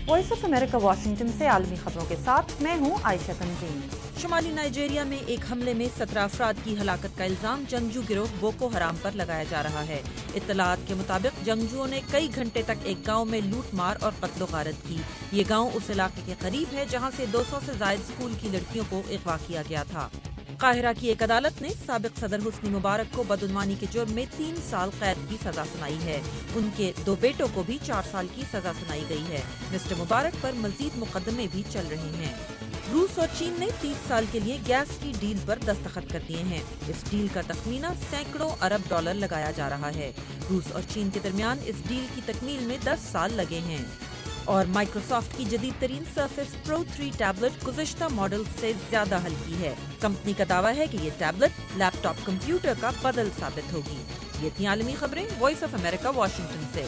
Voice of America Washington से आलमी खबरों के साथ मैं हूँ आयशा तंजीम। शुमाली नाइजीरिया में एक हमले में 17 अफराद की हलाकत का इल्जाम जंगजू गिरोह बोको हराम पर लगाया जा रहा है। इत्तलात के मुताबिक जंगजुओं ने कई घंटे तक एक गांव में लूट मार और कत्लो गारत की। ये गांव उस इलाके के करीब है जहां से 200 से ज्यादा स्कूल की लड़कियों को अगवा किया गया था। काहिरा की एक अदालत ने साबिक सदर हुस्नी मुबारक को बदउनवानी के जुर्म में 3 साल कैद की सजा सुनाई है। उनके 2 बेटों को भी 4 साल की सजा सुनाई गई है। मिस्टर मुबारक पर मजीद मुकदमे भी चल रहे हैं। रूस और चीन ने 30 साल के लिए गैस की डील पर दस्तखत कर दिए हैं। इस डील का तखमीना सैकड़ों अरब डॉलर लगाया जा रहा है। रूस और चीन के दरमियान इस डील की तकमील में 10 साल लगे हैं। और माइक्रोसॉफ्ट की जदीद तरीन सर्फेस प्रो 3 टैबलेट गुज़िश्ता मॉडल से ज्यादा हल्की है। कंपनी का दावा है कि ये टैबलेट लैपटॉप कंप्यूटर का बदल साबित होगी। ये थी आलमी खबरें वॉइस ऑफ अमेरिका वाशिंगटन से।